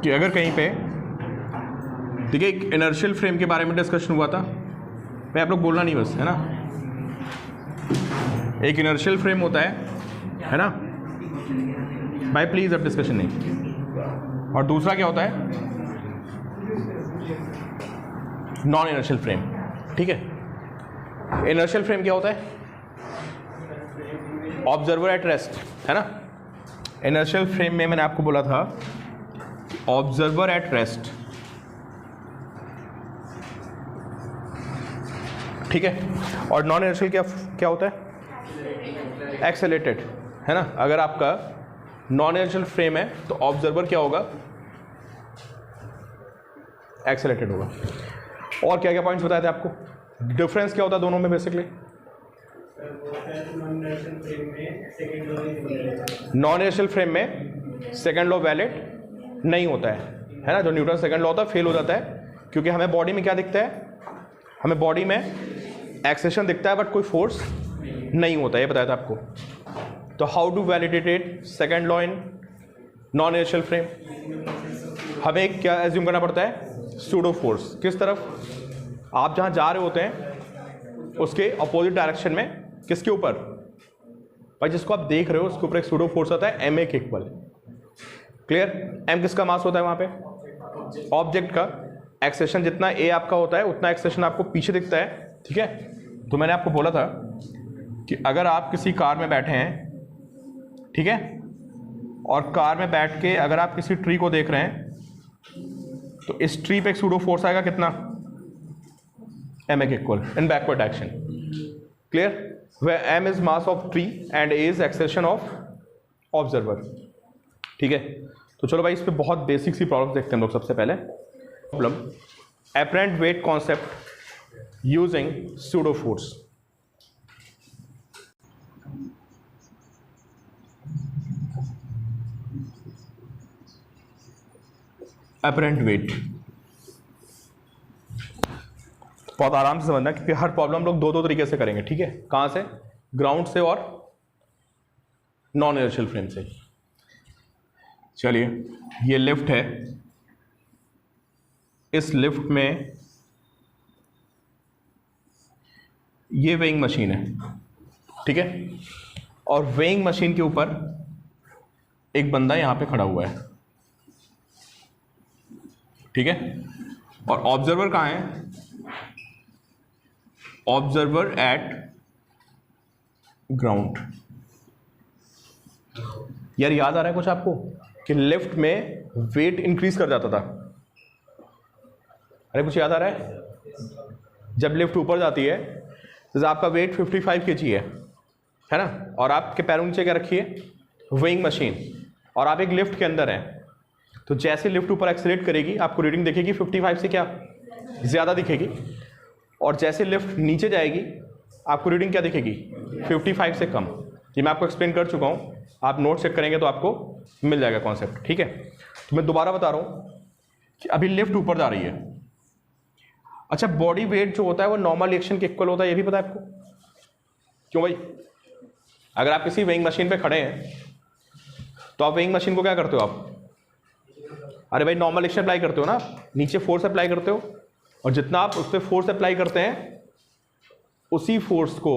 कि अगर कहीं पे देखिए एक इनर्शियल फ्रेम के बारे में डिस्कशन हुआ था, भाई आप लोग बोलना नहीं बस, है ना। एक इनर्शियल फ्रेम होता है ना भाई, प्लीज़ अब डिस्कशन नहीं। और दूसरा क्या होता है, नॉन इनर्शियल फ्रेम। ठीक है, इनर्शियल फ्रेम क्या होता है, ऑब्जर्वर एट रेस्ट, है ना। इनर्शियल फ्रेम में मैंने आपको बोला था ऑब्जर्वर एट रेस्ट, ठीक है। और नॉन इनर्शियल क्या होता है, एक्सेलेरेटेड, है ना। अगर आपका नॉन इनर्शियल फ्रेम है तो ऑब्जर्वर क्या होगा, एक्सेलेरेटेड होगा। और क्या क्या पॉइंट्स बताए थे आपको, डिफरेंस क्या होता है दोनों में बेसिकली। नॉन इनर्शियल फ्रेम में सेकंड लॉ वैलिड नहीं होता है ना। जो न्यूटन सेकंड लॉ होता है फेल हो जाता है, क्योंकि हमें बॉडी में क्या दिखता है, हमें बॉडी में एक्सेशन दिखता है बट कोई फोर्स नहीं होता है, ये बताया था आपको। तो how to validated second law in non inertial frame, हमें क्या एज्यूम करना पड़ता है, सूडो फोर्स। किस तरफ, आप जहां जा रहे होते हैं उसके अपोजिट डायरेक्शन में, किसके ऊपर भाई, जिसको आप देख रहे हो उसके ऊपर एक सूडो फोर्स आता है ma के इक्वल। क्लियर, m किसका मास होता है वहां पे, ऑब्जेक्ट का। एक्सेशन जितना a आपका होता है उतना एक्सेशन आपको पीछे दिखता है, ठीक है। तो मैंने आपको बोला था कि अगर आप किसी कार में बैठे हैं, ठीक है, और कार में बैठ के अगर आप किसी ट्री को देख रहे हैं तो इस ट्री पे एक सूडो फोर्स आएगा कितना, ma के equal in backward direction. Clear, where m is mass of tree and a is acceleration of observer, ठीक है। तो चलो भाई इस पे बहुत बेसिक सी प्रॉब्लम देखते हैं हम लोग। सबसे पहले problem, apparent weight concept using pseudo force। apparent weight बहुत आराम से समझना, क्योंकि हर प्रॉब्लम हम लोग दो तरीके से करेंगे, ठीक है। कहां से, ग्राउंड से और नॉन इनर्शियल फ्रेम से। चलिए, ये लिफ्ट है, इस लिफ्ट में ये वेइंग मशीन है, ठीक है। और वेइंग मशीन के ऊपर एक बंदा यहां पे खड़ा हुआ है, ठीक है। और ऑब्जर्वर कहां है, ऑब्जर्वर एट ग्राउंड। यार याद आ रहा है कुछ आपको कि लिफ्ट में वेट इंक्रीज कर जाता था, अरे कुछ याद आ रहा है। जब लिफ्ट ऊपर जाती है तो आपका वेट 55 kg है ना, और आपके पैरों नीचे क्या रखी है, वेइंग मशीन, और आप एक लिफ्ट के अंदर हैं। तो जैसे लिफ्ट ऊपर एक्सेलेरेट करेगी आपको रीडिंग दिखेगी 55 से क्या ज़्यादा दिखेगी, और जैसे लिफ्ट नीचे जाएगी आपको रीडिंग क्या दिखेगी, 55 से कम। ये मैं आपको एक्सप्लेन कर चुका हूँ, आप नोट चेक करेंगे तो आपको मिल जाएगा कॉन्सेप्ट, ठीक है। तो मैं दोबारा बता रहा हूँ कि अभी लिफ्ट ऊपर जा रही है। अच्छा, बॉडी वेट जो होता है वो नॉर्मल रिएक्शन के इक्वल होता है, ये भी पता है आपको। क्यों भाई, अगर आप किसी वेइंग मशीन पे खड़े हैं तो आप वेइंग मशीन को क्या करते हो आप, अरे भाई नॉर्मल रिएक्शन अप्लाई करते हो ना, नीचे फोर्स अप्लाई करते हो, और जितना आप उस पर फोर्स अप्लाई करते हैं उसी फोर्स को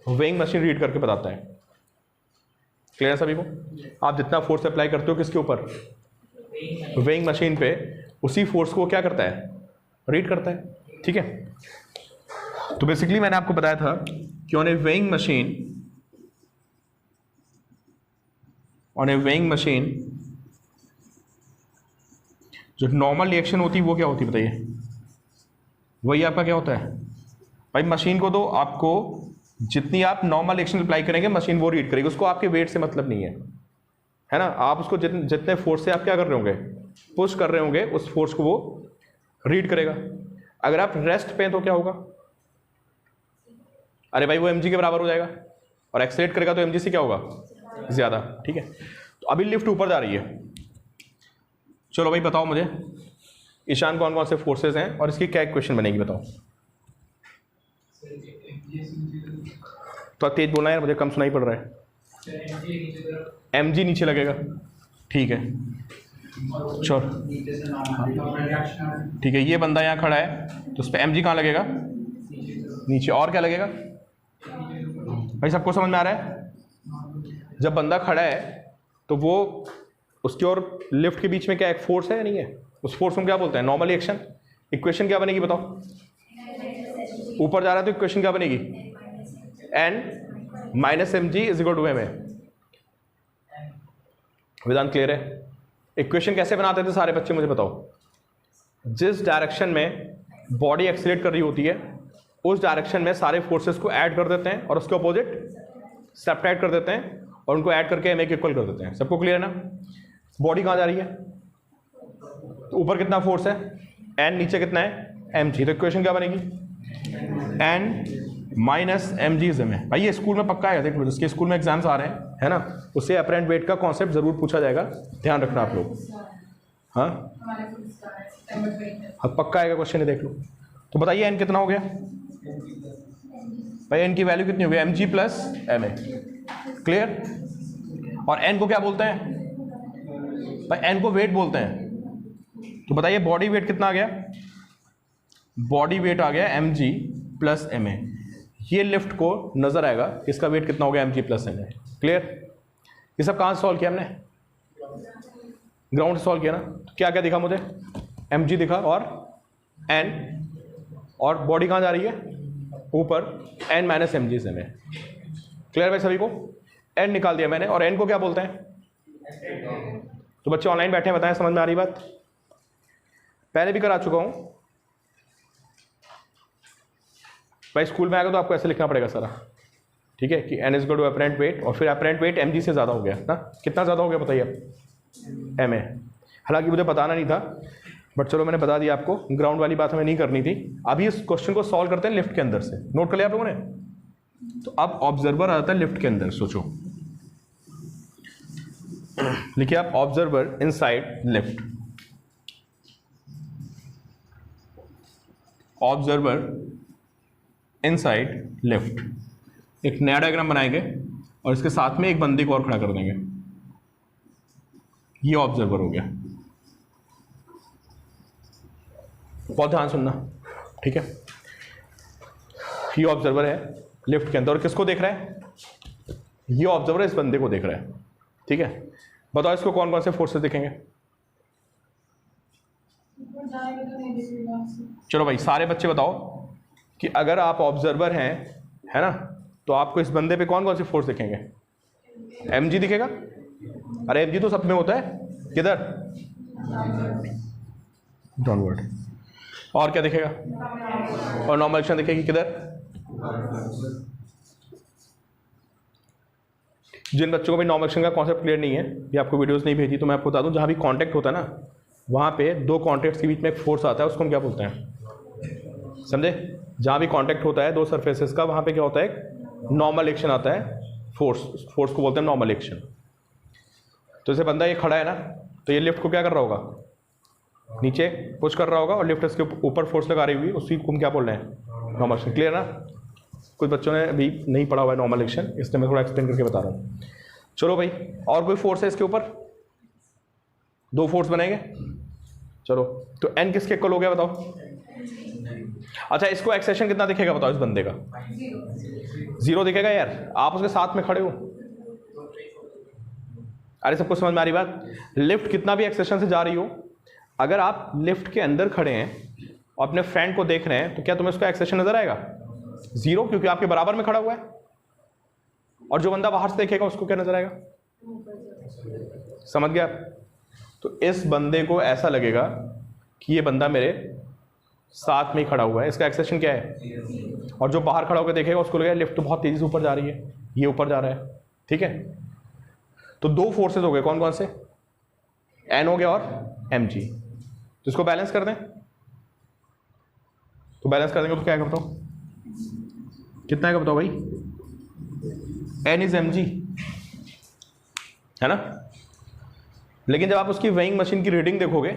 वेइंग मशीन रीड करके बताता है। क्लियर है सभी को, आप जितना फोर्स अप्लाई करते हो किसके ऊपर, वेइंग मशीन पे, उसी फोर्स को क्या करता है, रीड करता है, ठीक है। तो बेसिकली मैंने आपको बताया था कि ऑन ए वेइंग मशीन जो नॉर्मल रिएक्शन होती है वो क्या होती है बताइए, वही आपका क्या होता है भाई, मशीन को तो आपको जितनी आप नॉर्मल रिएक्शन अप्लाई करेंगे मशीन वो रीड करेगी, उसको आपके वेट से मतलब नहीं है ना। आप उसको जितने फोर्स से आप क्या कर रहे होंगे, पुश कर रहे होंगे, उस फोर्स को वो रीड करेगा। अगर आप रेस्ट पे तो क्या होगा, अरे भाई वो mg के बराबर हो जाएगा, और एक्सेलेरेट करेगा तो mg से क्या होगा, ज्यादा, ठीक है। तो अभी लिफ्ट ऊपर जा रही है, चलो भाई बताओ मुझे ईशान कौन कौन से फोर्सेस हैं और इसकी क्या इक्वेशन बनेगी बताओ। तो तेज बोलना है, मुझे कम सुनाई पड़ रहा है। mg नीचे लगेगा, ठीक है श्योर, ठीक है। ये बंदा यहाँ खड़ा है तो उस पर mg कहाँ लगेगा, नीचे। और क्या लगेगा भाई, सबको समझ में आ रहा है? जब बंदा खड़ा है तो वो उसकी और लिफ्ट के बीच में क्या एक फोर्स है या नहीं है? उस फोर्स को क्या बोलते हैं, नॉर्मल एक्शन। इक्वेशन क्या बनेगी बताओ, ऊपर जा रहा है तो इक्वेशन क्या बनेगी, n minus mg is equal to ma। Vidhan clear है? इक्वेशन कैसे बनाते थे सारे बच्चे मुझे बताओ। जिस डायरेक्शन में बॉडी एक्सीलरेट कर रही होती है उस डायरेक्शन में सारे फोर्सेस को ऐड कर देते हैं और उसके अपोजिट सब्ट्रैक्ट कर देते हैं और उनको ऐड करके ma के इक्वल कर देते हैं। सबको क्लियर है ना? बॉडी कहाँ जा रही है, तो ऊपर कितना फोर्स है n, नीचे कितना है mg। तो इक्वेशन क्या बनेगी, n minus mg is ma। भाई ये स्कूल में पक्का है, देख लो जिसके स्कूल में एग्जाम्स आ रहे हैं है ना, उससे अपरेंट वेट का कॉन्सेप्ट जरूर पूछा जाएगा, ध्यान रखना आप लोग। हाँ पक्का आएगा क्वेश्चन, है देख लो। तो बताइए n कितना हो गया भाई, n की वैल्यू कितनी हो गई, mg प्लस ma। क्लियर? और n को क्या बोलते हैं भाई, n को वेट बोलते हैं। तो बताइए बॉडी वेट कितना आ गया, बॉडी वेट आ गया mg प्लस ma। ये लिफ्ट को नजर आएगा इसका वेट कितना हो गया, mg प्लस ma। क्लियर? ये सब कहाँ से सॉल्व किया हमने, ग्राउंड से सॉल्व किया ना। तो क्या क्या दिखा मुझे, mg दिखा और n, और बॉडी कहाँ जा रही है ऊपर, n माइनस mg से ma। क्लियर भाई सभी को? n निकाल दिया मैंने, और n को क्या बोलते हैं। तो बच्चे ऑनलाइन बैठे हैं, बताएं समझ में आ रही बात? पहले भी करा चुका हूं भाई, स्कूल में आएगा तो आपको ऐसे लिखना पड़ेगा सारा, ठीक है, कि n is equal to apparent weight, और फिर अपरेंट वेट mg से ज़्यादा हो गया ना। कितना ज़्यादा हो गया बताइए आप, ma। हालांकि मुझे बताना नहीं था बट चलो मैंने बता दिया आपको, ग्राउंड वाली बात हमें नहीं करनी थी। अभी इस क्वेश्चन को सॉल्व करते हैं लिफ्ट के अंदर से, नोट कर लिया आप लोगों ने। तो अब ऑब्जर्वर आ जाता है लिफ्ट के अंदर, सोचो, लिखिए आप observer inside lift. Observer inside lift, एक नया डायग्राम बनाएंगे और इसके साथ में एक बंदे को और खड़ा कर देंगे। ये ऑब्जर्वर हो गया, बहुत ध्यान सुनना, ठीक है। ये ऑब्जर्वर है लिफ्ट के अंदर, और किसको देख रहा है, ये ऑब्जर्वर इस बंदे को देख रहा है, ठीक है। बताओ इसको कौन कौन से फोर्सेस दिखेंगे। चलो भाई सारे बच्चे बताओ कि अगर आप ऑब्जर्वर हैं, है ना, तो आपको इस बंदे पे कौन कौन से फोर्स दिखेंगे। mg दिखेगा, अरे mg तो सब में होता है, किधर, डाउनवर्ड। और क्या दिखेगा, और नॉर्मल एक्शन दिखेगी किधर। जिन बच्चों को भी नॉर्मल एक्शन का कॉन्सेप्ट क्लियर नहीं है, ये आपको वीडियोस नहीं भेजी, तो मैं आपको बता दूं, जहां भी कांटेक्ट होता है ना, वहां पे दो कॉन्टेक्ट्स के बीच में एक फोर्स आता है, उसको हम क्या बोलते हैं, समझे। जहां भी कांटेक्ट होता है दो सरफेसेस का, वहां पे क्या होता है, एक नॉर्मल एक्शन आता है, फोर्स को बोलते हैं नॉर्मल एक्शन। तो जैसे बंदा ये खड़ा है ना, तो ये लिफ्ट को क्या कर रहा होगा, नीचे पुश कर रहा होगा, और लिफ्ट इसके ऊपर फोर्स लगा रही हुई, उसी को हम क्या बोल रहे हैं, नॉर्मल एक्शन। क्लियर ना? कुछ बच्चों ने अभी नहीं पढ़ा हुआ है नॉर्मल एक्शन, इसलिए मैं थोड़ा एक्सप्लेन करके बता रहा हूँ। चलो भाई, और कोई फोर्स है इसके ऊपर, दो फोर्स बनेंगे। चलो तो n किसके इक्वल हो गया बताओ। अच्छा इसको एक्सेशन कितना दिखेगा बताओ इस बंदे का, 0 दिखेगा यार, आप उसके साथ में खड़े हो। अरे सबको समझ में आ रही बात। लिफ्ट कितना भी एक्सेशन से जा रही हो, अगर आप लिफ्ट के अंदर खड़े हैं और अपने फ्रेंड को देख रहे हैं, तो क्या तुम्हें उसका एक्सेशन नजर आएगा, 0, क्योंकि आपके बराबर में खड़ा हुआ है। और जो बंदा बाहर से देखेगा उसको क्या नजर आएगा, समझ गया। तो इस बंदे को ऐसा लगेगा कि ये बंदा मेरे साथ में ही खड़ा हुआ है, इसका एक्सेशन क्या है। और जो बाहर खड़ा होकर देखेगा उसको लगेगा लिफ्ट तो बहुत तेजी से ऊपर जा रही है, ये ऊपर जा रहा है, ठीक है। तो दो फोर्सेस हो गए, कौन कौन से, n हो गया और mg। तो इसको बैलेंस कर दें, तो बैलेंस कर देंगे तो क्या आएगा बताओ, कितना आएगा बताओ भाई, n इज mg, है ना। लेकिन जब आप उसकी वेइंग मशीन की रीडिंग देखोगे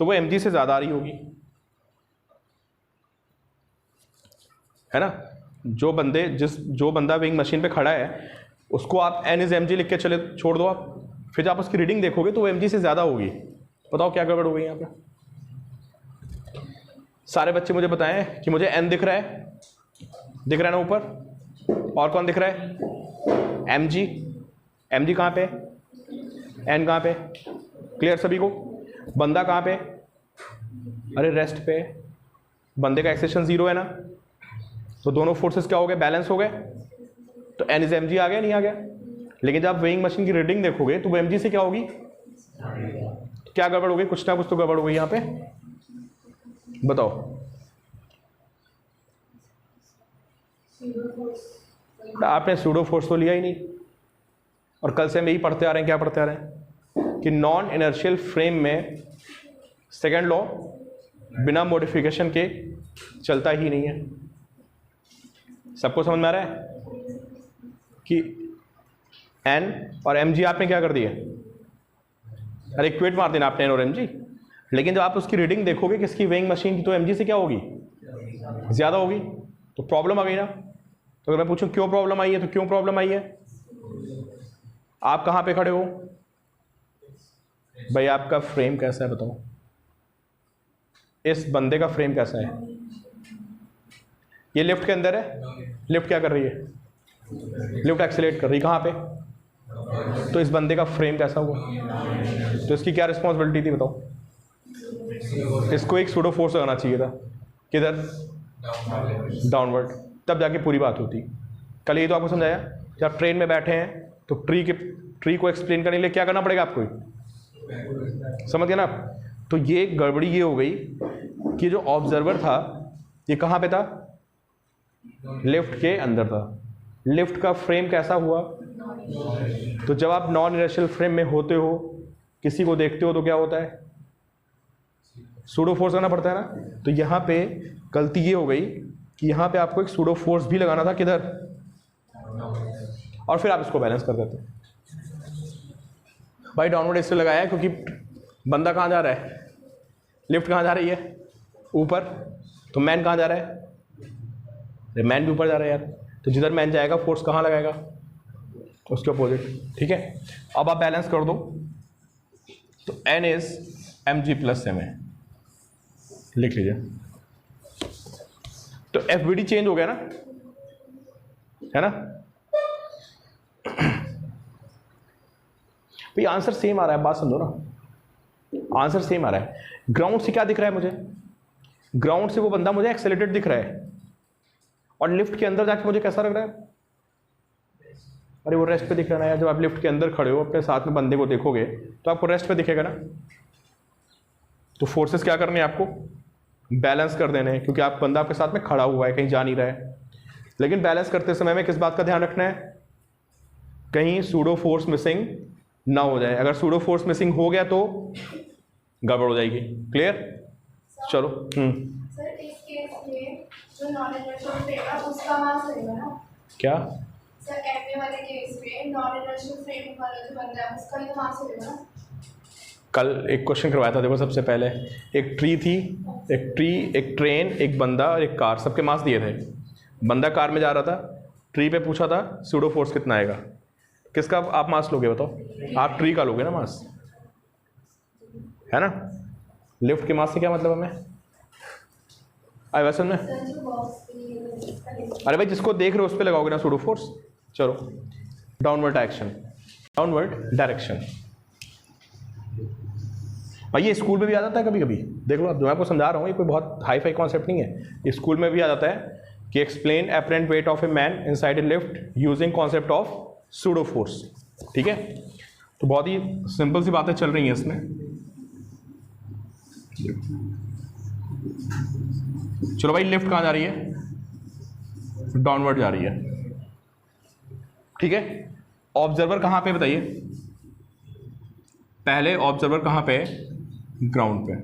तो वो mg से ज़्यादा आ रही होगी, है ना। जो बंदा वेइंग मशीन पे खड़ा है उसको आप n इज mg लिख के चले छोड़ दो आप, फिर जब आप उसकी रीडिंग देखोगे तो वो mg से ज़्यादा होगी। बताओ क्या गड़बड़ हो गई यहाँ पे। सारे बच्चे मुझे बताएं कि मुझे n दिख रहा है ना ऊपर, और कौन दिख रहा है, mg कहाँ पे, n कहाँ पे, क्लियर सभी को। बंदा कहाँ पे, अरे रेस्ट पे, बंदे का एक्सेशन 0 है ना, तो दोनों फोर्सेस क्या हो गए, बैलेंस हो गए, तो n इज mg आ गया, नहीं आ गया। लेकिन जब वेइंग मशीन की रीडिंग देखोगे तो वो mg से क्या होगी, तो क्या गड़बड़ हो गई, कुछ ना कुछ तो गड़बड़ हो गई यहाँ पे। बताओ, आपने सूडो फोर्स तो लिया ही नहीं, और कल से हम यही पढ़ते आ रहे हैं, क्या पढ़ते आ रहे हैं कि नॉन इनर्शियल फ्रेम में सेकेंड लॉ बिना मॉडिफिकेशन के चलता ही नहीं है। सबको समझ में आ रहा है कि n और mg आपने क्या कर दिया, अरे इक्वेट मार देना आपने n और mg, लेकिन जब आप उसकी रीडिंग देखोगे किसकी, वेइंग मशीन की, तो mg से क्या होगी, ज़्यादा होगी, तो प्रॉब्लम आ गई ना। तो अगर मैं पूछूं क्यों प्रॉब्लम आई है, तो क्यों प्रॉब्लम आई है, आप कहाँ पे खड़े हो भाई, आपका फ्रेम कैसा है बताओ, इस बंदे का फ्रेम कैसा है, ये लिफ्ट के अंदर है, लिफ्ट क्या कर रही है, लिफ्ट एक्सेलेरेट कर रही, कहाँ पे, तो इस बंदे का फ्रेम कैसा हुआ, तो इसकी क्या रिस्पॉन्सिबिलिटी थी बताओ, इसको एक सूडो फोर्स लगाना चाहिए था, किधर, डाउनवर्ड, तब जाके पूरी बात होती। कल ये तो आपको समझाया, जब ट्रेन में बैठे हैं तो ट्री को एक्सप्लेन करने के लिए क्या करना पड़ेगा आपको, समझ गए ना आप। तो ये गड़बड़ी ये हो गई कि जो ऑब्जर्वर था ये कहाँ पे था, लिफ्ट के अंदर था, लिफ्ट का फ्रेम कैसा हुआ, तो जब आप नॉन इनर्शियल फ्रेम में होते हो, किसी को देखते हो, तो क्या होता है, सूडो फोर्स लगाना पड़ता है ना। तो यहाँ पे गलती ये हो गई कि यहाँ पे आपको एक सूडो फोर्स भी लगाना था, किधर, और फिर आप इसको बैलेंस कर देते। भाई डाउनवर्ड इससे लगाया है क्योंकि बंदा कहाँ जा रहा है, लिफ्ट कहाँ जा रही है, ऊपर, तो मैन कहाँ जा रहा है, मैन भी ऊपर जा रहा है यार, तो जिधर मैन जाएगा फोर्स कहाँ लगाएगा, उसके अपोजिट, ठीक है। अब आप बैलेंस कर दो, तो n is mg plus ma, लिख लीजिए। तो FBD चेंज हो गया ना, है ना भाई, आंसर सेम आ रहा है, बात समझो ना, आंसर सेम आ रहा है। ग्राउंड से क्या दिख रहा है मुझे, ग्राउंड से वो बंदा मुझे एक्सेलेरेटेड दिख रहा है, और लिफ्ट के अंदर जाके मुझे कैसा लग रहा है, अरे वो रेस्ट पे दिख रहा है यार। जब आप लिफ्ट के अंदर खड़े हो, अपने साथ में बंदे को देखोगे तो आपको रेस्ट पे दिखेगा ना। तो फोर्सेस क्या करने हैं आपको, बैलेंस कर देने हैं, क्योंकि आप बंदा आपके साथ में खड़ा हुआ है, कहीं जा नहीं रहा है। लेकिन बैलेंस करते समय में किस बात का ध्यान रखना है, कहीं सूडो फोर्स मिसिंग ना हो जाए। अगर सूडो फोर्स मिसिंग हो गया तो गड़बड़ हो जाएगी। क्लियर, चलो। सर इस केस में जो नॉन इनर्शियल फ्रेम है उसका मास रहेगा ना, क्या सर एमए वाले केस में नॉन इनर्शियल फ्रेम वाला जो बंदा है उसका ही मास रहेगा ना। कल एक क्वेश्चन करवाया था, देखो सबसे पहले एक ट्री थी, एक ट्रेन, एक बंदा और एक कार, सबके मास दिए थे। बंदा कार में जा रहा था, ट्री पे पूछा था सूडो फोर्स कितना आएगा, किसका आप मास लोगे बताओ, आप ट्री का लोगे ना मास, है ना। लिफ्ट के मास से क्या मतलब हमें आए वैसे में, अरे भाई जिसको देख रहे हो उस पर लगाओगे ना सूडो फोर्स। चलो, डाउनवर्ड एक्शन, डाउनवर्ड डायरेक्शन, भाई ये स्कूल में भी आ जाता है कभी कभी, देख लो आप, जो मैं आपको समझा रहा हूँ ये कोई बहुत हाई फाई कॉन्सेप्ट नहीं है, ये स्कूल में भी आ जाता है कि explain apparent weight of a man inside a lift using concept of pseudo force. ठीक है, तो बहुत ही सिंपल सी बातें चल रही हैं इसमें। चलो भाई, लिफ्ट कहाँ जा रही है, डाउनवर्ड जा रही है, ठीक है। ऑब्जर्वर कहाँ पे बताइए, पहले ऑब्जर्वर कहाँ पे, ग्राउंड पे।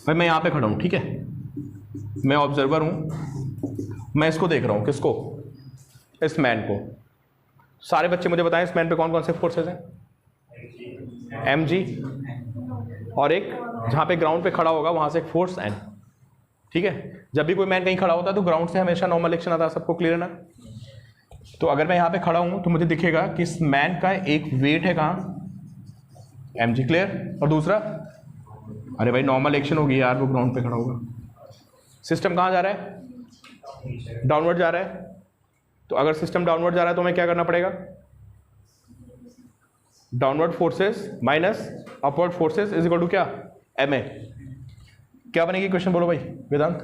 भाई मैं यहाँ पे खड़ा हूँ, ठीक है, मैं ऑब्जर्वर हूँ, मैं इसको देख रहा हूँ, किसको, इस मैन को। सारे बच्चे मुझे बताएं इस मैन पे कौन कौन से फोर्सेस हैं, mg, और एक जहाँ पे ग्राउंड पे खड़ा होगा वहाँ से एक फोर्स एन। ठीक है, जब भी कोई मैन कहीं खड़ा होता है तो ग्राउंड से हमेशा नॉर्मल एक्शन आता है, सबको क्लियर है ना। तो अगर मैं यहाँ पे खड़ा हूँ तो मुझे दिखेगा कि इस मैन का एक वेट है कहाँ, mg, क्लियर। और दूसरा, अरे भाई नॉर्मल एक्शन होगी यार, वो ग्राउंड पे खड़ा होगा। सिस्टम कहाँ जा रहा है, डाउनवर्ड जा रहा है। तो अगर सिस्टम डाउनवर्ड जा रहा है तो हमें क्या करना पड़ेगा, downward forces minus upward forces is equal to क्या, ma। क्या बनेगी क्वेश्चन बोलो भाई वेदांत।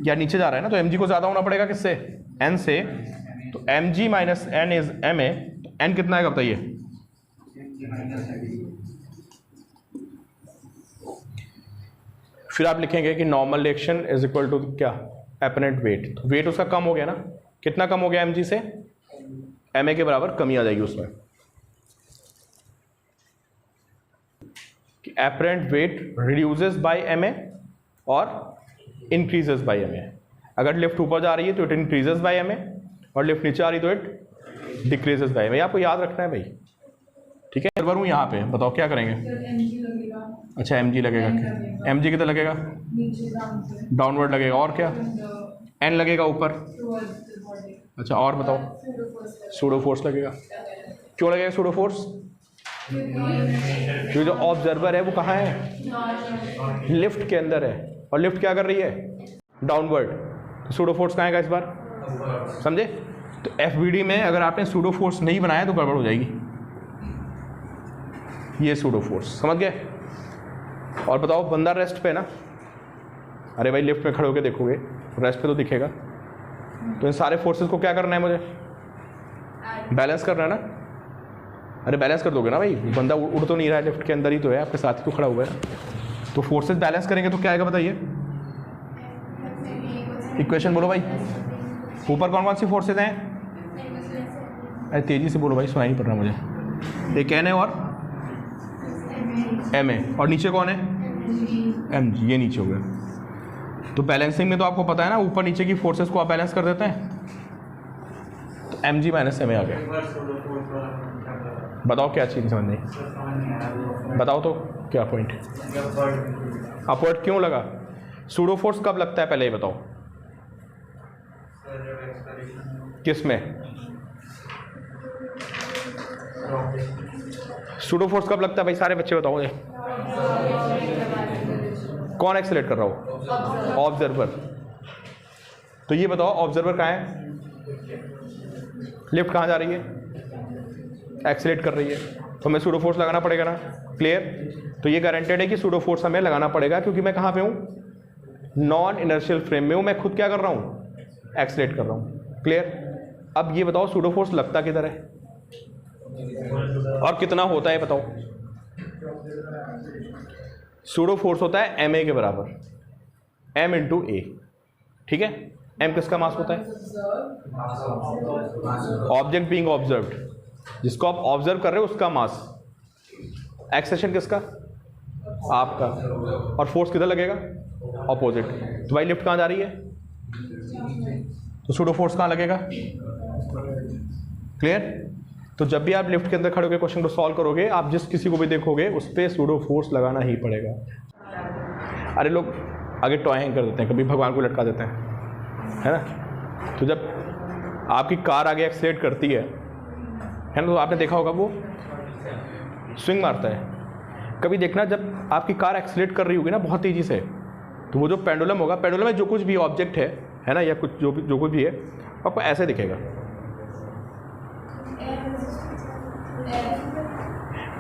या नीचे जा रहा है ना तो mg को ज्यादा होना पड़ेगा किससे, n से। तो mg minus n is ma। तो n कितना है बताइए, फिर आप लिखेंगे कि normal reaction is equal to क्या, एपरेंट वेट। तो वेट उसका कम हो गया ना, कितना कम हो गया mg से, ma के बराबर कमी आ जाएगी उसमें। कि apparent weight reduces by ma और इंक्रीजेस बाय ma। अगर लिफ्ट ऊपर जा रही है तो इट इंक्रीजेस बाय ma, और लिफ्ट नीचे आ रही तो इट डिक्रीजेस बाय ma। ये आपको याद रखना है भाई, ठीक है। सर्वर हूँ यहाँ पे, बताओ क्या करेंगे। अच्छा mg लगेगा, mg कितना लगेगा, डाउनवर्ड लगेगा, और क्या n लगेगा ऊपर। अच्छा और बताओ, सूडो फोर्स लगेगा। क्यों लगेगा सूडो फोर्स, क्योंकि जो ऑब्जर्वर है वो कहाँ है, लिफ्ट के अंदर है, और लिफ्ट क्या कर रही है, डाउनवर्ड। तो सूडो फोर्स कहाँ है इस बार, समझे। तो एफबीडी में अगर आपने सूडो फोर्स नहीं बनाया तो गड़बड़ हो जाएगी। ये सूडो फोर्स समझ गए। और बताओ बंदा रेस्ट पे ना, अरे भाई लिफ्ट में खड़े होके देखोगे रेस्ट पे तो दिखेगा। तो इन सारे फोर्सेस को क्या करना है मुझे, बैलेंस करना है ना। अरे बैलेंस कर दोगे ना भाई, बंदा उड़ तो नहीं रहा है, लिफ्ट के अंदर ही तो है, आपके साथ ही तो खड़ा हुआ है। तो फोर्सेस बैलेंस करेंगे तो क्या आएगा बताइए, इक्वेशन बोलो भाई। ऊपर कौन कौन सी फोर्सेज हैं, अरे तेजी से बोलो भाई, सुनाई नहीं पड़ रहा मुझे। एक एन है और एम है, और नीचे कौन है, एम जी, ये नीचे हो गया। तो बैलेंसिंग में तो आपको पता है ना, ऊपर नीचे की फोर्सेस को आप बैलेंस कर देते हैं। तो M G minus M A आ गया। बताओ क्या चीज़ समझ नहीं, बताओ तो क्या पॉइंट। अपवर्ड क्यों लगा, सूडो फोर्स कब लगता है पहले ये बताओ, किस में, सूडो फोर्स कब लगता है भाई, सारे बच्चे बताओ मुझे। कौन एक्सेलेरेट कर रहा हो, ऑब्जर्वर। तो ये बताओ ऑब्जर्वर कहाँ है, लिफ्ट कहाँ जा रही है, एक्सेलेरेट कर रही है, तो हमें सूडो फोर्स लगाना पड़ेगा ना, क्लियर। तो ये गारंटेड है कि सूडो फोर्स हमें लगाना पड़ेगा, क्योंकि मैं कहाँ पे हूँ, नॉन इनर्शियल फ्रेम में हूँ, मैं खुद क्या कर रहा हूँ, एक्सेलेरेट कर रहा हूँ, क्लियर। अब ये बताओ सूडो फोर्स लगता किधर है और कितना होता है बताओ। सूडो फोर्स होता है ma के बराबर, m इंटू ए, ठीक है। m किसका मास होता है, ऑब्जेक्ट बीइंग ऑब्जर्व्ड, जिसको आप ऑब्जर्व कर रहे हो उसका मास। एक्सेशन किसका, आपका। और फोर्स किधर लगेगा, ऑपोजिट। तो भाई लिफ्ट कहाँ जा रही है, तो सूडो फोर्स कहाँ लगेगा, क्लियर। तो जब भी आप लिफ्ट के अंदर खड़े होकर क्वेश्चन को सॉल्व करोगे, आप जिस किसी को भी देखोगे उस पर सूडो फोर्स लगाना ही पड़ेगा। अरे लोग आगे टॉय हैंग कर देते हैं, कभी भगवान को लटका देते हैं, है ना। तो जब आपकी कार आगे एक्सीलरेट करती है ना, तो आपने देखा होगा वो स्विंग मारता है। कभी देखना जब आपकी कार एक्सीलरेट कर रही होगी ना बहुत तेज़ी से, तो वो जो पेंडुलम होगा, पेंडुलम में जो कुछ भी ऑब्जेक्ट है ना, या कुछ जो कुछ भी है, आपको ऐसे दिखेगा।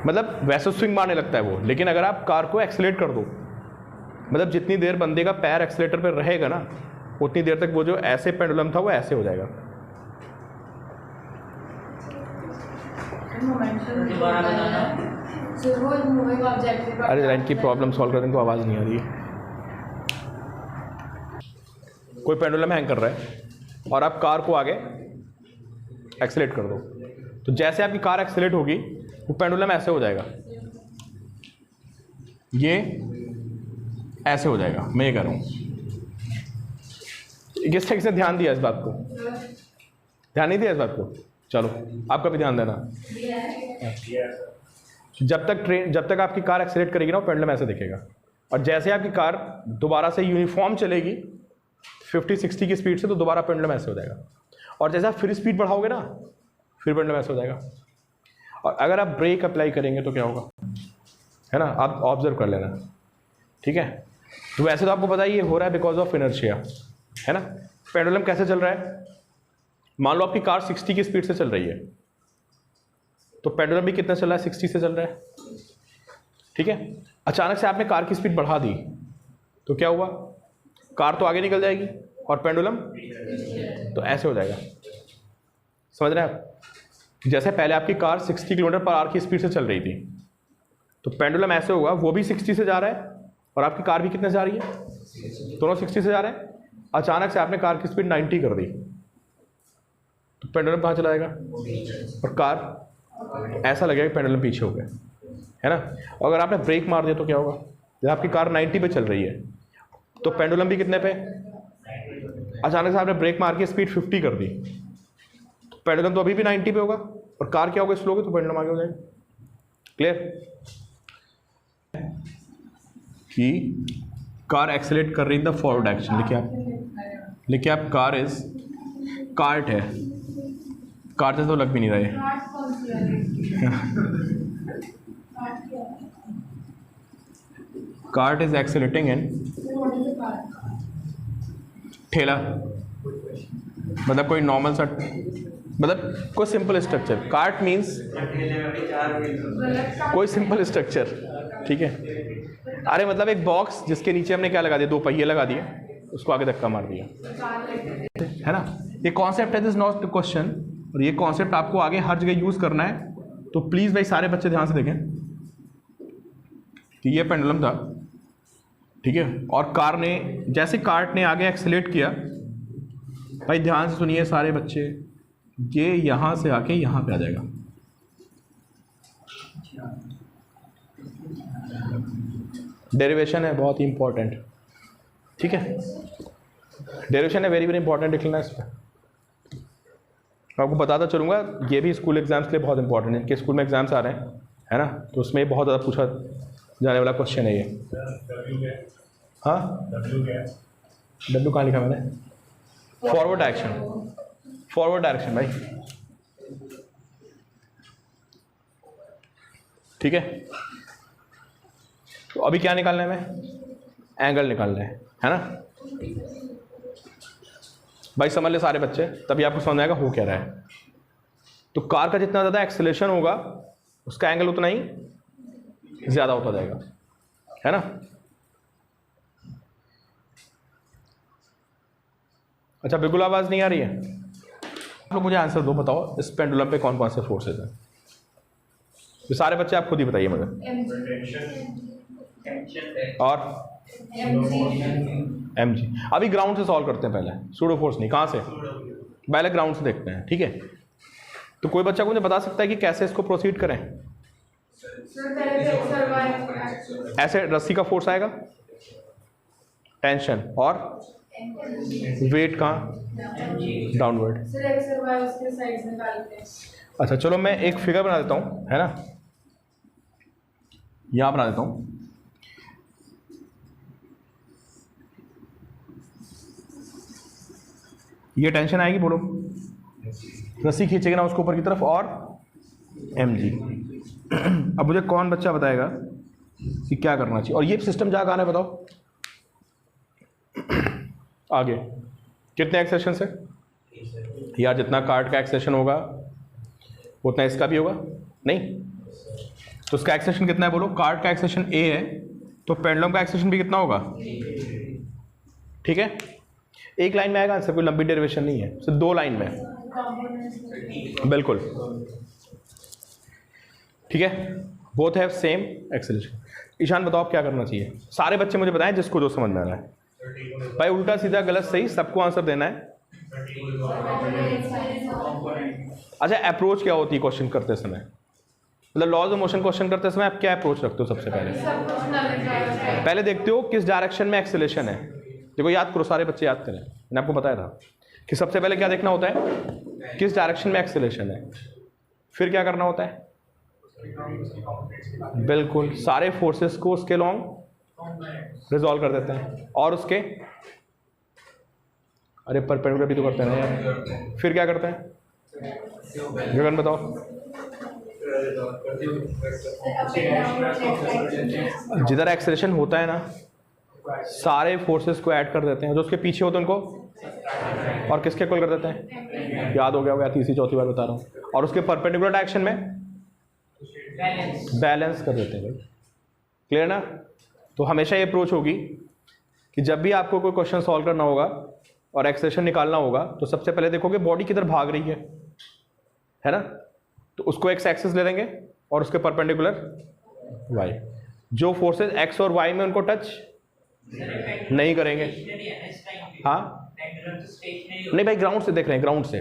मतलब वैसे स्विंग मारने लगता है वो, लेकिन अगर आप कार को एक्सीलरेट कर दो, मतलब जितनी देर बंदे का पैर एक्सीलेटर पे रहेगा ना, उतनी देर तक वो जो ऐसे पेंडुलम था वो ऐसे हो जाएगा। अरे लाइन की प्रॉब्लम सॉल्व करने को आवाज़ नहीं आ रही है। कोई पेंडुलम हैंग कर रहा है और आप कार को आगे एक्सीलेट कर दो, तो जैसे आपकी कार एक्सीलेट होगी वो पेंडुलम ऐसे हो जाएगा, ये ऐसे हो जाएगा। मैं ये कर रहा हूँ, किस तरीके से ध्यान दिया इस बात को, ध्यान नहीं दिया इस बात को। चलो आपका भी ध्यान देना, जब तक आपकी कार एक्सीलरेट करेगी ना, वो पेंडुलम ऐसे दिखेगा, और जैसे आपकी कार दोबारा से यूनिफॉर्म चलेगी 50-60 की स्पीड से, तो दोबारा पेंडुलम ऐसे हो जाएगा। और जैसे आप फिर स्पीड बढ़ाओगे ना, फिर पेंडुलम ऐसे हो जाएगा। और अगर आप ब्रेक अप्लाई करेंगे तो क्या होगा, है ना, आप ऑब्जर्व कर लेना, ठीक है। तो वैसे तो आपको पता ही ये हो रहा है बिकॉज ऑफ इनर्शिया, है ना। पेंडुलम कैसे चल रहा है, मान लो आपकी कार 60 की स्पीड से चल रही है, तो पेंडुलम भी कितना चल रहा है, 60 से चल रहा है, ठीक है। अचानक से आपने कार की स्पीड बढ़ा दी, तो क्या हुआ, कार तो आगे निकल जाएगी और पेंडुलम तो ऐसे हो जाएगा। समझ रहे हैं आप, जैसे पहले आपकी कार 60 किलोमीटर पर आवर की स्पीड से चल रही थी, तो पेंडुलम ऐसे होगा, वो भी 60 से जा रहा है और आपकी कार भी कितने से जा रही है, दोनों 60 से जा रहे हैं। अचानक से आपने कार की स्पीड 90 कर दी, तो पेंडुलम कहाँ चला जाएगा, और कार ऐसा लगेगा कि पेंडुलम पीछे हो गया, है ना। और अगर आपने ब्रेक मार दिया तो क्या होगा, जब आपकी कार 90 पे चल रही है, तो पेंडुलम भी कितने पे, अचानक से आपने ब्रेक मार के स्पीड 50 कर दी, तो पेंडुलम तो अभी भी 90 पे होगा, और कार क्या होगा, स्लो होगी, तो पेंडुलम आगे हो जाएगा। क्लियर कि कार एक्सेलेरेट कर रही है द फॉरवर्ड डायरेक्शन, लिखिए आप कार इज, कार्ट है, कार्ट से तो लग भी नहीं रहा है, कार्ट इज एक्सेलेरेटिंग इन, ठेला, मतलब कोई नॉर्मल सा, मतलब कोई सिंपल स्ट्रक्चर, कार्ट मीन्स कोई सिंपल स्ट्रक्चर, ठीक है। अरे मतलब एक बॉक्स जिसके नीचे हमने क्या लगा दिया, 2 पहिए लगा दिए, उसको आगे धक्का मार दिया, है ना। ये कॉन्सेप्ट है, दिस नॉट क्वेश्चन, और ये कॉन्सेप्ट आपको आगे हर जगह यूज करना है। तो प्लीज भाई सारे बच्चे ध्यान से देखें कि ये पेंडुलम था, ठीक है, और कार ने, जैसे कार्ट ने आगे एक्सेलेरेट किया, भाई ध्यान से सुनिए सारे बच्चे, ये यहां से आके यहां पे आ जाएगा, डेरिवेशन है बहुत ही इंपॉर्टेंट, ठीक है, डेरिवेशन है वेरी वेरी इंपॉर्टेंट, लिख लेना इस पर। आपको बताता चलूँगा, ये भी स्कूल एग्जाम्स के लिए बहुत इंपॉर्टेंट है, इनके स्कूल में एग्जाम्स आ रहे हैं, है ना, तो उसमें बहुत ज़्यादा पूछा जाने वाला क्वेश्चन है ये। हाँ, डब्ल्यू कहाँ लिखा मैंने, फॉरवर्ड डायरेक्शन, फॉरवर्ड डायरेक्शन भाई, ठीक है। तो अभी क्या निकालना है, हमें एंगल निकालना है ना भाई, समझ ले सारे बच्चे, तभी आपको समझ आएगा हो क्या रहा है। तो कार का जितना ज़्यादा एक्सेलरेशन होगा, उसका एंगल उतना ही ज़्यादा होता जाएगा, है ना। अच्छा, बिल्कुल आवाज़ नहीं आ रही है, आप लोग मुझे आंसर दो, बताओ इस पेंडुलम पे कौन कौन से फोर्सेज हैं। तो सारे बच्चे आप खुद ही बताइए मुझे, और mg। अभी ग्राउंड से सॉल्व करते हैं पहले, सूडो फोर्स नहीं, कहाँ से, पहले ग्राउंड से देखते हैं, ठीक है। तो कोई बच्चा मुझे बता सकता है कि कैसे इसको प्रोसीड करें। ऐसे रस्सी का फोर्स आएगा, टेंशन, और वेट कहाँ, डाउनवर्ड। अच्छा चलो मैं एक फिगर बना देता हूँ, है ना, यहाँ बना देता हूँ। ये टेंशन आएगी, बोलो, रस्सी खींचेगा ना उसको ऊपर की तरफ, और mg। अब मुझे कौन बच्चा बताएगा कि क्या करना चाहिए, और ये सिस्टम जहाँ आना है बताओ। आगे कितने एक्सेशन से, यार जितना कार्ट का एक्सेशन होगा उतना इसका भी होगा, नहीं, तो उसका एक्सेशन कितना है बोलो, कार्ट का एक्सेशन a है, तो पेंडुलम का एक्सेशन भी कितना होगा, ठीक है। एक लाइन में आएगा आंसर, कोई लंबी डेरिवेशन नहीं है, सिर्फ 2 लाइन में, बिल्कुल, ठीक है, both have same acceleration. Ishan बताओ आप क्या करना चाहिए, सारे बच्चे मुझे बताएं जिसको जो समझ में आ रहा है भाई, उल्टा सीधा गलत सही सबको आंसर देना है। अच्छा, अप्रोच क्या होती है क्वेश्चन करते समय, मतलब लॉज ऑफ मोशन क्वेश्चन करते समय आप क्या अप्रोच रखते हो सबसे पहले, पहले देखते हो किस डायरेक्शन में एक्सेलरेशन है। देखो याद करो, सारे बच्चे याद करें, मैंने आपको बताया था कि सबसे पहले क्या देखना होता है, किस डायरेक्शन में एक्सेलरेशन है, फिर क्या करना होता है, बिल्कुल, सारे फोर्सेस को उसके लॉन्ग रिजॉल्व कर देते हैं। और उसके अरे परपेंडिकुलर भी तो करते हैं ना यार, फिर क्या करते हैं गगन बताओ। जिधर एक्सेलरेशन होता है ना, सारे फोर्सेस को ऐड कर देते हैं, जो उसके पीछे होते हैं उनको और किसके इक्वल कर देते हैं। याद हो गया होगा, तीसरी चौथी बार बता रहा हूँ। और उसके परपेंडिकुलर डायरेक्शन में बैलेंस कर देते हैं भाई। क्लियर ना। तो हमेशा ये अप्रोच होगी कि जब भी आपको कोई क्वेश्चन सॉल्व करना होगा और एक्सेलरेशन निकालना होगा, तो सबसे पहले देखोगे बॉडी किधर भाग रही है ना। तो उसको एक्स एक्सिस ले लेंगे और उसके परपेंडिकुलर वाई। जो फोर्सेस एक्स और वाई में उनको टच नहीं करेंगे। हाँ नहीं भाई, ग्राउंड से देख रहे हैं, ग्राउंड से।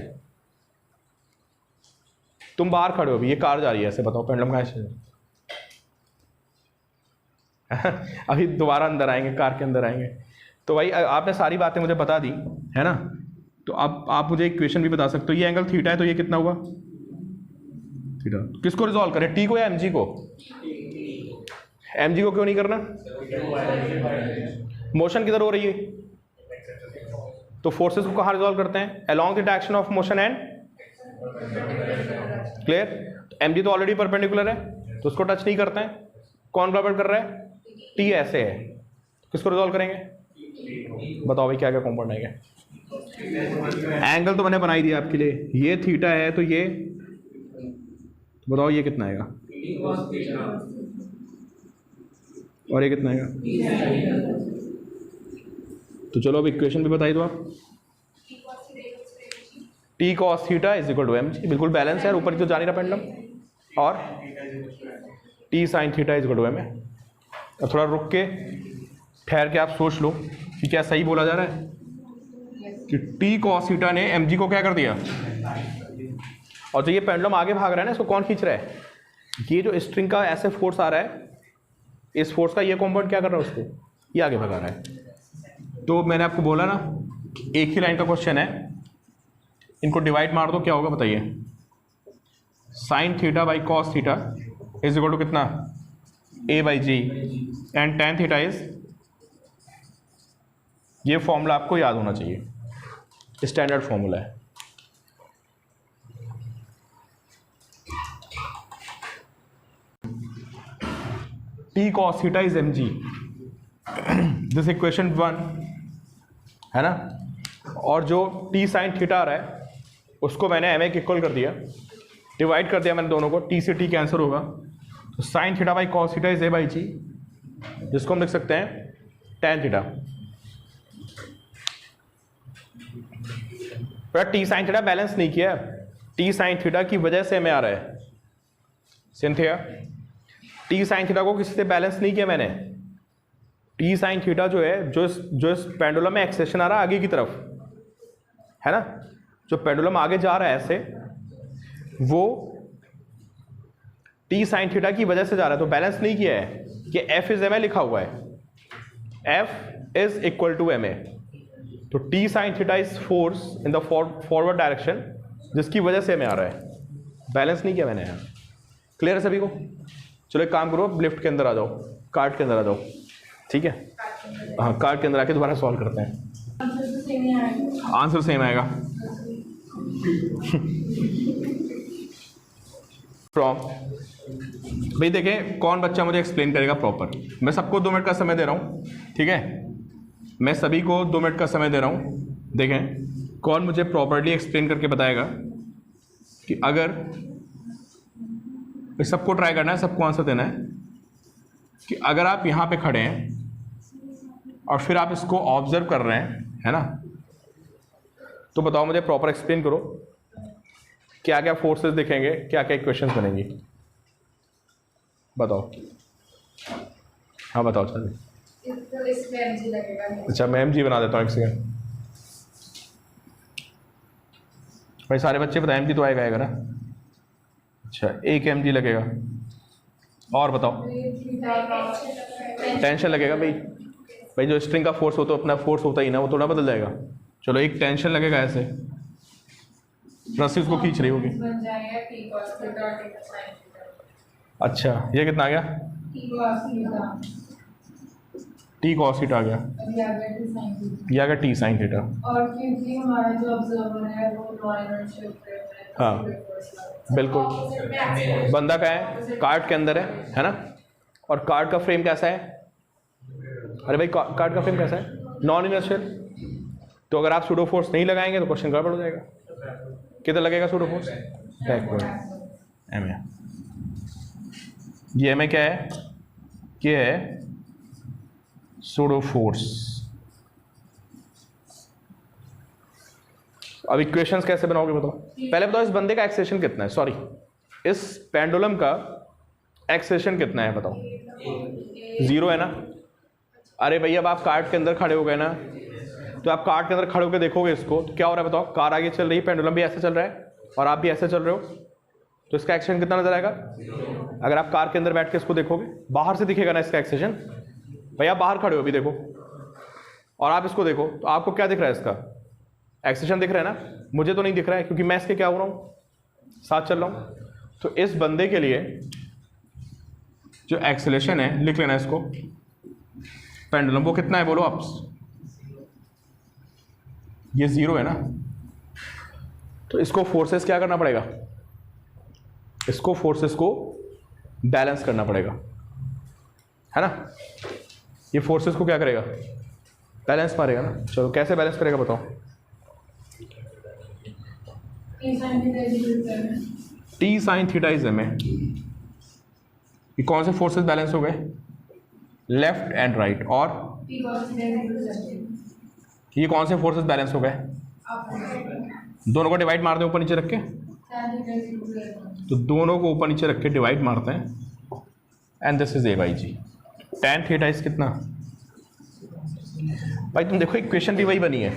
तुम बाहर खड़े हो अभी, ये कार जा रही है, ऐसे बताओ पेंडुलम कहाँ से अभी दोबारा अंदर आएंगे, कार के अंदर आएंगे। तो भाई आपने सारी बातें मुझे बता दी है ना। तो अब आप मुझे एक क्वेश्चन भी बता सकते हो। ये एंगल थीटा है तो ये कितना हुआ थीटा। किसको रिजॉल्व करें, टी को या एमजी को। एमजी को क्यों नहीं करना, मोशन किधर हो रही है। तो फोर्सेस को कहाँ रिजॉल्व करते हैं, along the direction of motion and. Clear. MG तो ऑलरेडी परपेंडिकुलर है तो उसको टच नहीं करते हैं। कौन बराबर कर रहा है, टी ऐसे है। किसको रिजॉल्व करेंगे, बताओ भाई क्या क्या कॉम्पोनेंट आएगा। एंगल तो मैंने बना ही दिया आपके लिए, ये थीटा है तो ये बताओ ये कितना आएगा और ये कितना आएगा। तो चलो अब इक्वेशन भी बताई दो आप। T cos theta is equal to M G, बिल्कुल बैलेंस है, ऊपर तो जा नहीं रहा पेंडुलम। और T sine theta is equal to M है। अब थोड़ा रुक के ठहर के आप सोच लो कि क्या सही बोला जा रहा है कि टी कॉस थीटा ने एम जी को क्या कर दिया। और जो ये पेंडुलम आगे भाग रहा है ना, इसको कौन खींच रहा है, ये जो स्ट्रिंग का ऐसे फोर्स आ रहा है, इस फोर्स का ये कॉम्पोनेंट क्या कर रहा है, उसको ये आगे भगा रहा है। तो मैंने आपको बोला ना एक ही लाइन का क्वेश्चन है, इनको डिवाइड मार दो क्या होगा बताइए। Sine theta by cos theta is equal to कितना, A by G, and tan theta is, ये फॉर्मूला आपको याद होना चाहिए, स्टैंडर्ड फॉर्मूला है। T cos theta is M G, this equation 1 है ना। और जो टी साइन थीटा आ रहा है उसको मैंने एम ए के इक्वल कर दिया, डिवाइड कर दिया मैंने दोनों को, टी से टी कैंसिल होगा। तो sine theta by cos theta is A by G, जिसको हम लिख सकते हैं टेन थीटा। पर टी साइन थीटा बैलेंस नहीं किया, टी साइन थीटा की वजह से हमें आ रहा है सिंथिया। टी साइन थीटा को किसी से बैलेंस नहीं किया मैंने। टी साइन थीटा जो है, जो इस पेंडुलम में एक्सेशन आ रहा है आगे की तरफ है ना, जो पेंडुलम आगे जा रहा है ऐसे, वो टी साइन थीटा की वजह से जा रहा है, तो बैलेंस नहीं किया है कि एफ इज एम ए लिखा हुआ है, F is equal to M A. तो T sine theta is force in the forward direction, जिसकी वजह से हमें आ रहा है, बैलेंस नहीं किया मैंने यहाँ। क्लियर है सभी को। चलो एक काम करो, लिफ्ट के अंदर आ जाओ, कार्ट के अंदर आ जाओ, ठीक है। हाँ कार्ट के अंदर आके दोबारा सॉल्व करते हैं, आंसर सेम आएगा। फ्रॉम भाई देखें कौन बच्चा मुझे एक्सप्लेन करेगा प्रॉपर। मैं सबको 2 मिनट का समय दे रहा हूँ, ठीक है, मैं सभी को 2 मिनट का समय दे रहा हूँ। देखें कौन मुझे प्रॉपर्ली एक्सप्लेन करके बताएगा कि अगर, सबको ट्राई करना है, सबको आंसर देना है कि अगर आप यहाँ पे खड़े हैं और फिर आप इसको ऑब्जर्व कर रहे हैं है ना, तो बताओ मुझे प्रॉपर एक्सप्लेन करो क्या क्या फोर्सेस दिखेंगे, क्या क्या इक्वेशंस बनेंगी, बताओ। हाँ बताओ चलिए। अच्छा मैं एम जी बना देता हूँ, एक सेकेंड भाई, सारे बच्चे बताएं एम जी तो आएगा ना। अच्छा एक एम जी लगेगा, और बताओ। टेंशन लगेगा भाई, भाई जो स्ट्रिंग का फोर्स होता है अपना फोर्स होता ही ना, वो थोड़ा बदल जाएगा। चलो एक टेंशन लगेगा ऐसे, रस्सी उसको खींच रही होगी, अच्छा ये कितना आ गया, टी कॉस थीटा आ गया, ये आ गया टी साइन थीटा। और क्योंकि हमारा जो ऑब्जर्वर है वो नॉन इनर्शियल फ्रेम है, तो हाँ, बिल्कुल। opposite में acceleration बंदा क्या है, कार्ड के अंदर है ना, और कार्ड का फ्रेम कैसा है, अरे भाई कार्ड का फ्रेम कैसा है, नॉन इनर्शियल। तो अगर आप सूडो फोर्स नहीं लगाएंगे तो क्वेश्चन गड़बड़ हो जाएगा। कितना लगेगा pseudo force, backward M A. ये एम ए क्या है, ये है सूडो फोर्स। अब इक्वेशंस कैसे बनाओगे बताओ, पहले बताओ इस बंदे का एक्सेलेरेशन कितना है, सॉरी इस पेंडुलम का एक्सेलेरेशन कितना है बताओ, 0 है ना। अरे भैया अब आप कार्ड के अंदर खड़े हो गए ना, तो आप कार्ड के अंदर खड़े होकर देखोगे इसको तो क्या हो रहा है बताओ, कार आगे चल रही है, पेंडुलम भी ऐसे चल रहा है और आप भी ऐसे चल रहे हो, तो इसका एक्सेलेरेशन कितना नजर आएगा। अगर आप कार के अंदर बैठ के इसको देखोगे, बाहर से दिखेगा ना इसका एक्सेलेरेशन, भैया बाहर खड़े हो भी देखो और आप इसको देखो तो आपको क्या दिख रहा है, इसका एक्सेलेरेशन दिख रहा है ना, मुझे तो नहीं दिख रहा है क्योंकि मैं इसके क्या हो रहा हूँ, साथ चल रहा हूँ। तो इस बंदे के लिए जो एक्सेलेरेशन है लिख लेना इसको, पेंडुलम वो कितना है बोलो आप, ये 0 है ना। तो इसको फोर्सेस क्या करना पड़ेगा, इसको फोर्सेस को बैलेंस करना पड़ेगा, है ना। ये फोर्सेस को क्या करेगा, बैलेंस मारेगा ना। चलो कैसे बैलेंस करेगा बताओ, T sine theta is M A. ये कौन से फोर्सेस बैलेंस हो गए, लेफ्ट एंड राइट, और ये कौन से फोर्सेस बैलेंस हो गए, दोनों को डिवाइड मार दें ऊपर नीचे रख के, तो दोनों को ऊपर नीचे रख के डिवाइड मारते हैं, and this is A by G. tan theta इज कितना, भाई तुम देखो इक्वेशन भी वही बनी है,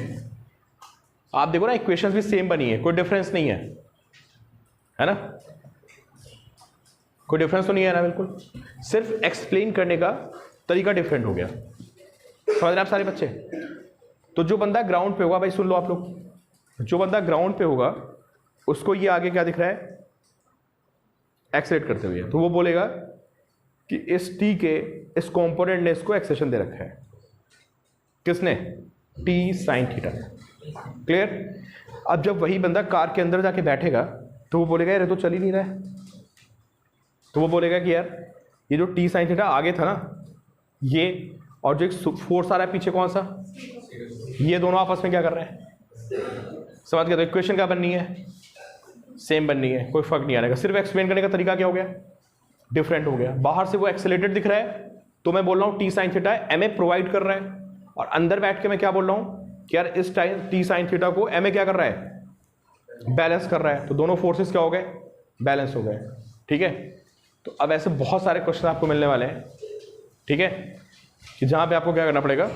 आप देखो ना इक्वेशन भी सेम बनी है, कोई डिफरेंस नहीं है ना, कोई डिफरेंस तो नहीं है ना, बिल्कुल सिर्फ एक्सप्लेन करने का तरीका डिफरेंट हो गया। समझ रहे आप सारे बच्चे। तो जो बंदा ग्राउंड पे होगा, भाई सुन लो आप लोग, जो बंदा ग्राउंड पे होगा उसको ये आगे क्या दिख रहा है, एक्सेलेरेट करते हुए, तो वो बोलेगा कि इस टी के इस कंपोनेंट ने इसको एक्सेलेरेशन दे रखा है, किसने, टी साइन थीटा। क्लियर। अब जब वही बंदा कार के अंदर जाके बैठेगा तो वो बोलेगा यार ये तो चल ही नहीं रहा है, तो वो बोलेगा कि यार ये जो टी साइन थीटा आगे था ना ये, और जो एक फोर्स आ रहा है पीछे कौन सा, ये दोनों आपस में क्या कर रहे हैं, समझ गए। तो इक्वेशन क्या बननी है, सेम बननी है, कोई फर्क नहीं आएगा, सिर्फ एक्सप्लेन करने का तरीका क्या हो गया, डिफरेंट हो गया। बाहर से वो एक्सेलेरेटेड दिख रहा है तो मैं बोल रहा हूँ T sine theta M A provide कर रहा है, और अंदर बैठ के मैं क्या बोल रहा हूँ कि यार इस टाइम टी साइन थीटा को एम ए क्या कर रहा है, बैलेंस कर रहा है। तो दोनों फोर्सेस क्या हो गए, बैलेंस हो गए। ठीक है। तो अब ऐसे बहुत सारे क्वेश्चन आपको मिलने वाले हैं, ठीक है, कि जहां पे आपको क्या करना पड़ेगा,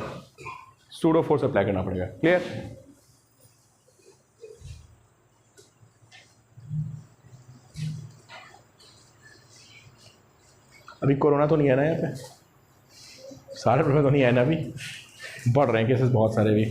सूडो फोर्स अप्लाई करना पड़ेगा। क्लियर। अभी कोरोना तो नहीं है ना यहाँ पे, सारे प्रॉब्लम तो नहीं है ना, अभी बढ़ रहे हैं केसेस बहुत सारे भी।